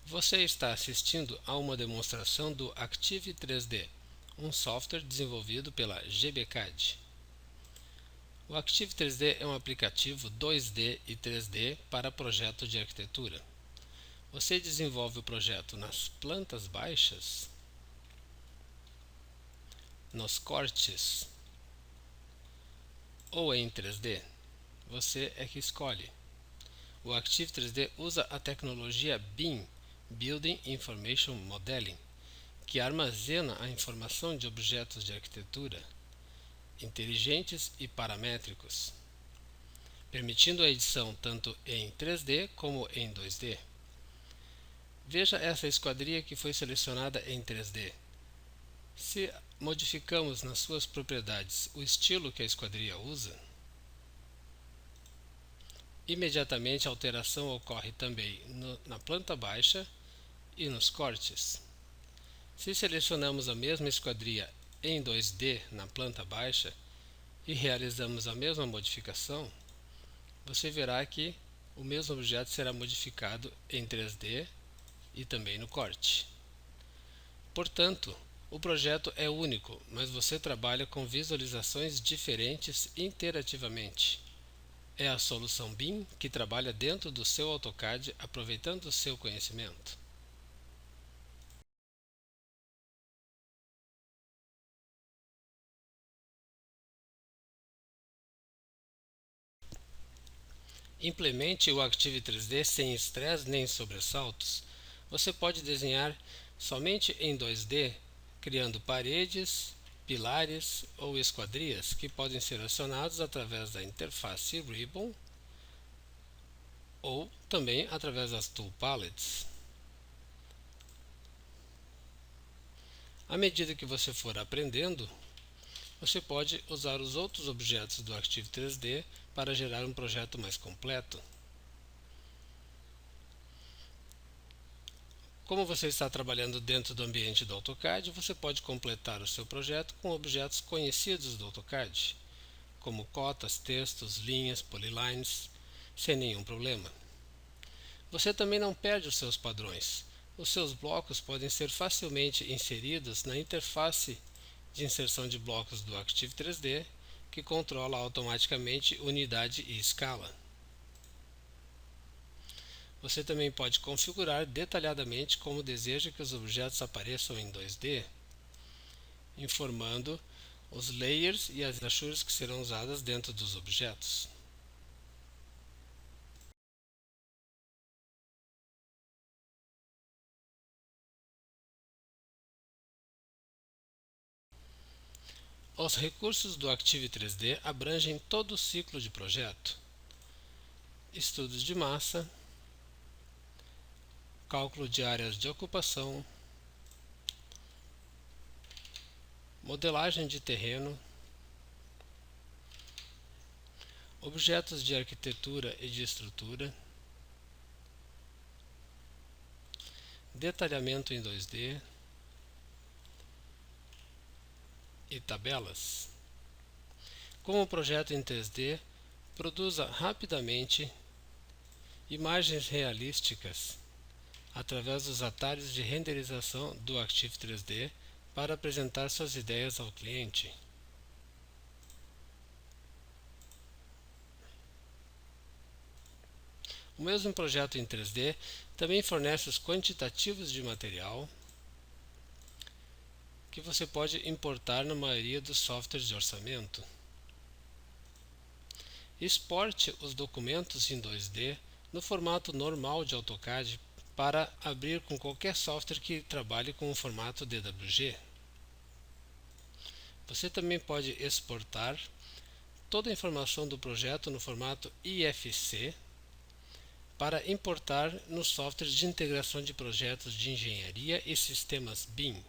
Você está assistindo a uma demonstração do Active 3D, um software desenvolvido pela GBCAD. O Active 3D é um aplicativo 2D e 3D para projeto de arquitetura. Você desenvolve o projeto nas plantas baixas, nos cortes ou em 3D? Você é que escolhe. O Active 3D usa a tecnologia BIM, Building Information Modeling, que armazena a informação de objetos de arquitetura inteligentes e paramétricos, permitindo a edição tanto em 3D como em 2D. Veja essa esquadria que foi selecionada em 3D. Se modificamos nas suas propriedades o estilo que a esquadria usa, imediatamente a alteração ocorre também na planta baixa e nos cortes. Se selecionamos a mesma esquadria em 2D na planta baixa e realizamos a mesma modificação, você verá que o mesmo objeto será modificado em 3D e também no corte. Portanto, o projeto é único, mas você trabalha com visualizações diferentes interativamente. É a solução BIM que trabalha dentro do seu AutoCAD aproveitando o seu conhecimento. Implemente o Active 3D sem estresse nem sobressaltos. Você pode desenhar somente em 2D, criando paredes, pilares ou esquadrias que podem ser acionados através da interface Ribbon ou também através das Tool Palettes. À medida que você for aprendendo, você pode usar os outros objetos do Active 3D para gerar um projeto mais completo. Como você está trabalhando dentro do ambiente do AutoCAD, você pode completar o seu projeto com objetos conhecidos do AutoCAD, como cotas, textos, linhas, polylines, sem nenhum problema. Você também não perde os seus padrões. Os seus blocos podem ser facilmente inseridos na interface de inserção de blocos do Active 3D, que controla automaticamente unidade e escala. Você também pode configurar detalhadamente como deseja que os objetos apareçam em 2D, informando os layers e as achuras que serão usadas dentro dos objetos. Os recursos do Active 3D abrangem todo o ciclo de projeto: estudos de massa, cálculo de áreas de ocupação, modelagem de terreno, objetos de arquitetura e de estrutura, detalhamento em 2D e tabelas. Como o projeto em 3D, produza rapidamente imagens realísticas através dos atalhos de renderização do Active 3D para apresentar suas ideias ao cliente. O mesmo projeto em 3D também fornece os quantitativos de material que você pode importar na maioria dos softwares de orçamento. Exporte os documentos em 2D no formato normal de AutoCAD para abrir com qualquer software que trabalhe com o formato DWG. Você também pode exportar toda a informação do projeto no formato IFC para importar nos softwares de integração de projetos de engenharia e sistemas BIM.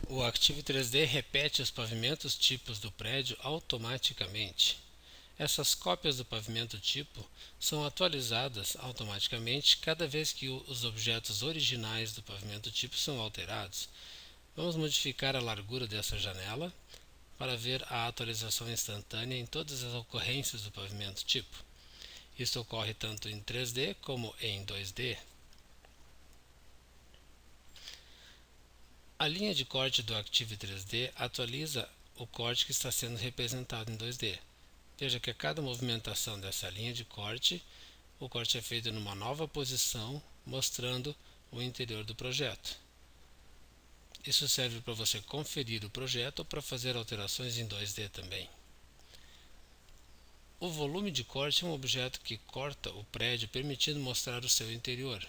O Active 3D repete os pavimentos tipos do prédio automaticamente. Essas cópias do pavimento tipo são atualizadas automaticamente cada vez que os objetos originais do pavimento tipo são alterados. Vamos modificar a largura dessa janela para ver a atualização instantânea em todas as ocorrências do pavimento tipo. Isso ocorre tanto em 3D como em 2D. A linha de corte do Active 3D atualiza o corte que está sendo representado em 2D. Veja que a cada movimentação dessa linha de corte, o corte é feito numa nova posição, mostrando o interior do projeto. Isso serve para você conferir o projeto ou para fazer alterações em 2D também. O volume de corte é um objeto que corta o prédio, permitindo mostrar o seu interior.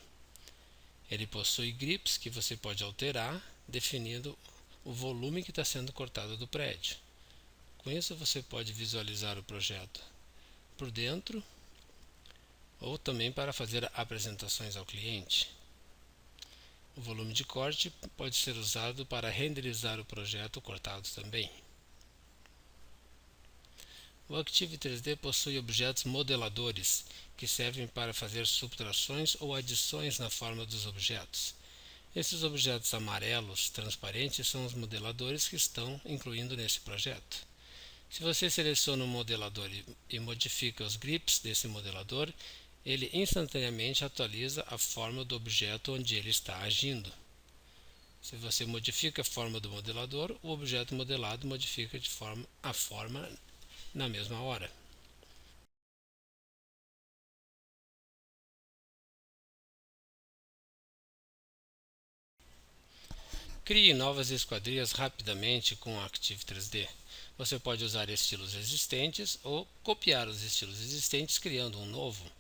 Ele possui grips que você pode alterar, definindo o volume que está sendo cortado do prédio. Com isso você pode visualizar o projeto por dentro ou também para fazer apresentações ao cliente. O volume de corte pode ser usado para renderizar o projeto cortado também. O Active 3D possui objetos modeladores, que servem para fazer subtrações ou adições na forma dos objetos. Esses objetos amarelos transparentes são os modeladores que estão incluindo nesse projeto. Se você seleciona um modelador e modifica os grips desse modelador, ele instantaneamente atualiza a forma do objeto onde ele está agindo. Se você modifica a forma do modelador, o objeto modelado modifica a forma na mesma hora. Crie novas esquadrias rapidamente com o Active 3D. Você pode usar estilos existentes ou copiar os estilos existentes criando um novo.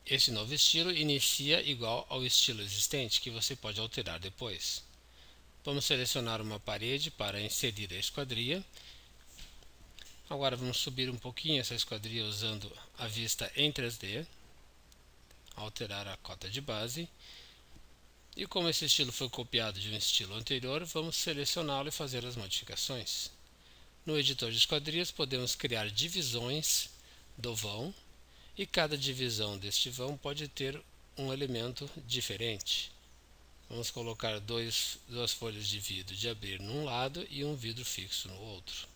Esse novo estilo inicia igual ao estilo existente, que você pode alterar depois. Vamos selecionar uma parede para inserir a esquadria. Agora vamos subir um pouquinho essa esquadria usando a vista em 3D, alterar a cota de base. E como esse estilo foi copiado de um estilo anterior, vamos selecioná-lo e fazer as modificações. No editor de esquadrias podemos criar divisões do vão, e cada divisão deste vão pode ter um elemento diferente. Vamos colocar duas folhas de vidro de abrir num lado e um vidro fixo no outro.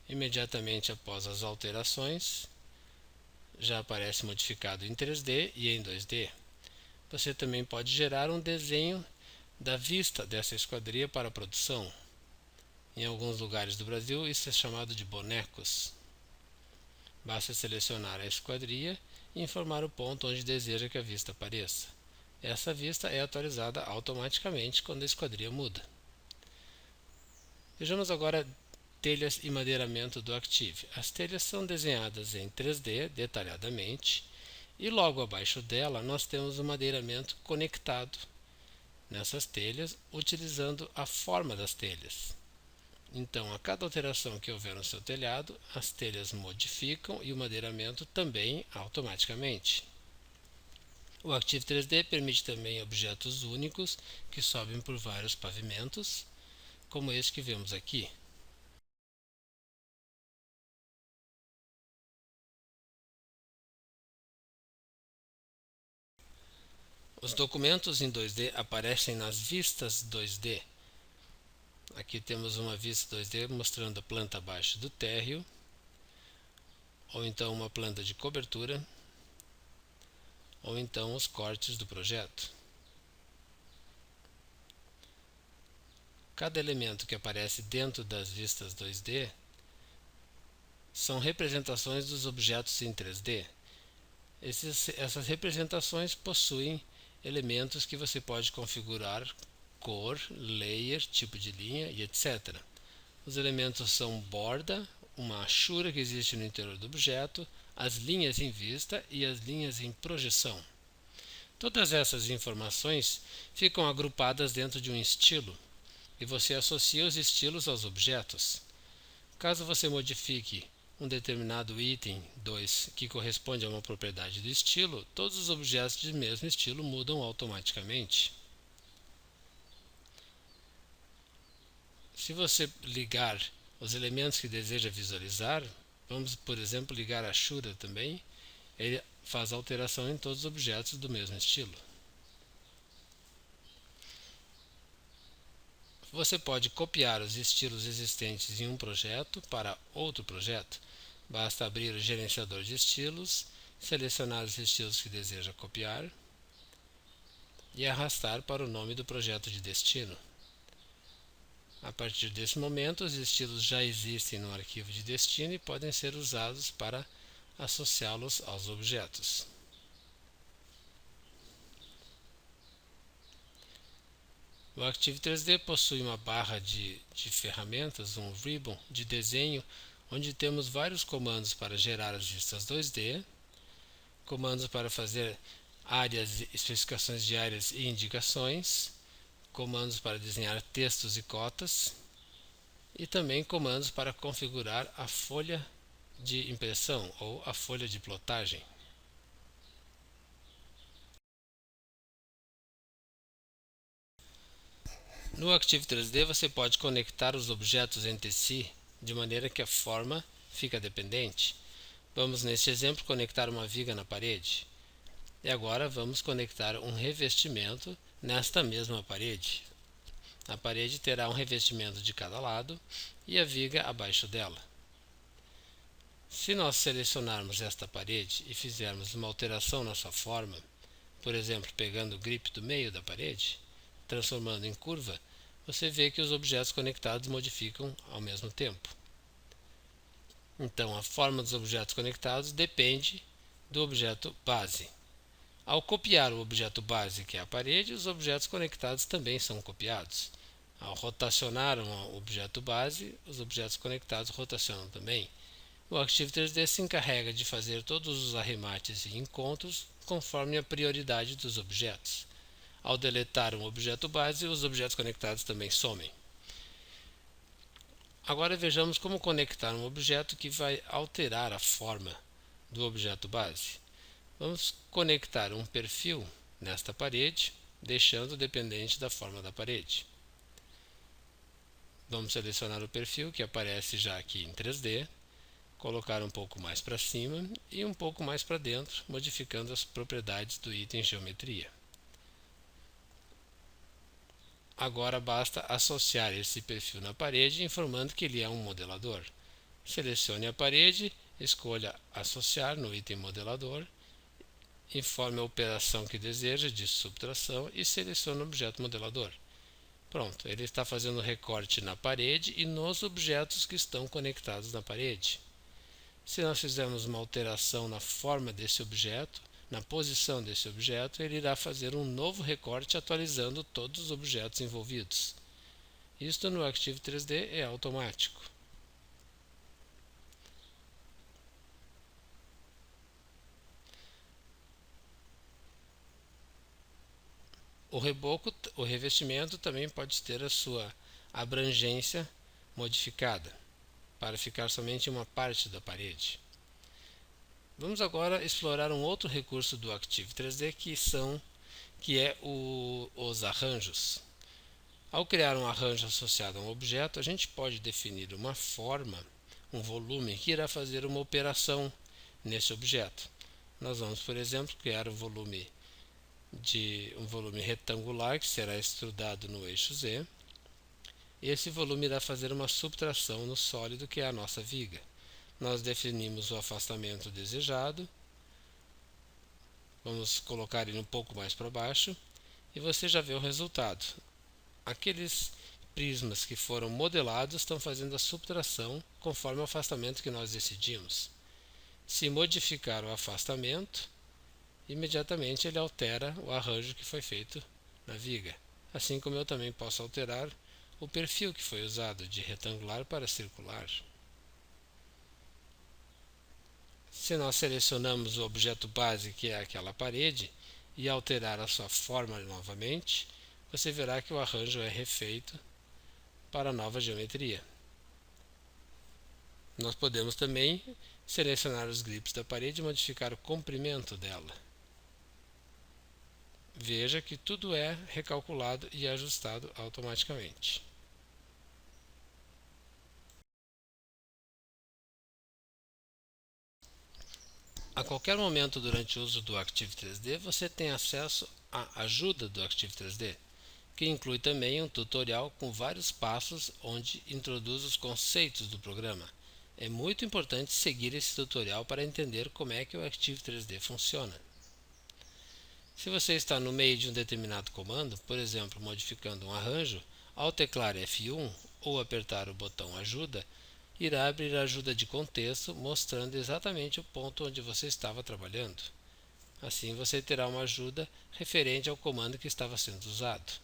Imediatamente após as alterações, já aparece modificado em 3D e em 2D. Você também pode gerar um desenho da vista dessa esquadria para a produção. Em alguns lugares do Brasil, isso é chamado de bonecos. Basta selecionar a esquadria e informar o ponto onde deseja que a vista apareça. Essa vista é atualizada automaticamente quando a esquadria muda. Vejamos agora telhas e madeiramento do Active. As telhas são desenhadas em 3D detalhadamente e logo abaixo dela nós temos o madeiramento conectado nessas telhas utilizando a forma das telhas. Então, a cada alteração que houver no seu telhado, as telhas modificam e o madeiramento também automaticamente. O Active 3D permite também objetos únicos que sobem por vários pavimentos, como este que vemos aqui. Os documentos em 2D aparecem nas vistas 2D. Aqui temos uma vista 2D mostrando a planta baixa do térreo, ou então uma planta de cobertura, ou então os cortes do projeto. Cada elemento que aparece dentro das vistas 2D são representações dos objetos em 3D. Essas representações possuem elementos que você pode configurar cor, layer, tipo de linha e etc. Os elementos são borda, uma achura que existe no interior do objeto, as linhas em vista e as linhas em projeção. Todas essas informações ficam agrupadas dentro de um estilo e você associa os estilos aos objetos. Caso você modifique um determinado item 2 que corresponde a uma propriedade do estilo, todos os objetos do mesmo estilo mudam automaticamente. Se você ligar os elementos que deseja visualizar, vamos, por exemplo, ligar a achura também, ele faz alteração em todos os objetos do mesmo estilo. Você pode copiar os estilos existentes em um projeto para outro projeto. Basta abrir o gerenciador de estilos, selecionar os estilos que deseja copiar e arrastar para o nome do projeto de destino. A partir desse momento, os estilos já existem no arquivo de destino e podem ser usados para associá-los aos objetos. O Active 3D possui uma barra de ferramentas, um ribbon de desenho, onde temos vários comandos para gerar as vistas 2D, comandos para fazer áreas, especificações de áreas e indicações, comandos para desenhar textos e cotas, e também comandos para configurar a folha de impressão ou a folha de plotagem. No Active 3D você pode conectar os objetos entre si de maneira que a forma fica dependente. Vamos neste exemplo conectar uma viga na parede. E agora vamos conectar um revestimento nesta mesma parede. A parede terá um revestimento de cada lado e a viga abaixo dela. Se nós selecionarmos esta parede e fizermos uma alteração na sua forma, por exemplo, pegando o grip do meio da parede, transformando em curva, você vê que os objetos conectados modificam ao mesmo tempo. Então, a forma dos objetos conectados depende do objeto base. Ao copiar o objeto base, que é a parede, os objetos conectados também são copiados. Ao rotacionar um objeto base, os objetos conectados rotacionam também. O Active 3D se encarrega de fazer todos os arremates e encontros conforme a prioridade dos objetos. Ao deletar um objeto base, os objetos conectados também somem. Agora vejamos como conectar um objeto que vai alterar a forma do objeto base. Vamos conectar um perfil nesta parede, deixando dependente da forma da parede. Vamos selecionar o perfil que aparece já aqui em 3D, colocar um pouco mais para cima e um pouco mais para dentro, modificando as propriedades do item geometria. Agora basta associar esse perfil na parede, informando que ele é um modelador. Selecione a parede, escolha associar no item modelador, informe a operação que deseja de subtração e selecione o objeto modelador. Pronto, ele está fazendo recorte na parede e nos objetos que estão conectados na parede. Se nós fizermos uma alteração na forma desse objeto, na posição desse objeto, ele irá fazer um novo recorte atualizando todos os objetos envolvidos. Isto no Active 3D é automático. O revestimento também pode ter a sua abrangência modificada para ficar somente em uma parte da parede. Vamos agora explorar um outro recurso do Active 3D que é os arranjos. Ao criar um arranjo associado a um objeto, a gente pode definir uma forma, um volume que irá fazer uma operação nesse objeto. Nós vamos, por exemplo, criar um volume retangular que será extrudado no eixo Z. Esse volume irá fazer uma subtração no sólido que é a nossa viga. Nós definimos o afastamento desejado. Vamos colocar ele um pouco mais para baixo e você já vê o resultado. Aqueles prismas que foram modelados estão fazendo a subtração conforme o afastamento que nós decidimos. Se modificar o afastamento, imediatamente ele altera o arranjo que foi feito na viga. Assim como eu também posso alterar o perfil que foi usado de retangular para circular. Se nós selecionamos o objeto base, que é aquela parede, e alterar a sua forma novamente, você verá que o arranjo é refeito para a nova geometria. Nós podemos também selecionar os grips da parede e modificar o comprimento dela. Veja que tudo é recalculado e ajustado automaticamente. A qualquer momento durante o uso do Active 3D, você tem acesso à ajuda do Active 3D, que inclui também um tutorial com vários passos onde introduz os conceitos do programa. É muito importante seguir esse tutorial para entender como é que o Active 3D funciona. Se você está no meio de um determinado comando, por exemplo, modificando um arranjo, ao teclar F1 ou apertar o botão Ajuda, irá abrir a ajuda de contexto mostrando exatamente o ponto onde você estava trabalhando. Assim você terá uma ajuda referente ao comando que estava sendo usado.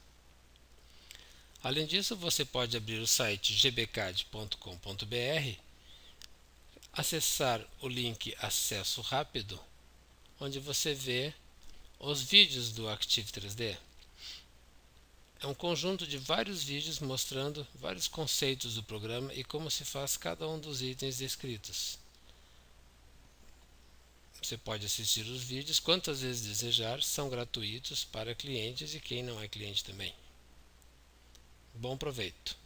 Além disso, você pode abrir o site gbcad.com.br, acessar o link Acesso Rápido, onde você vê os vídeos do Active 3D. É um conjunto de vários vídeos mostrando vários conceitos do programa e como se faz cada um dos itens descritos. Você pode assistir os vídeos quantas vezes desejar, são gratuitos para clientes e quem não é cliente também. Bom proveito!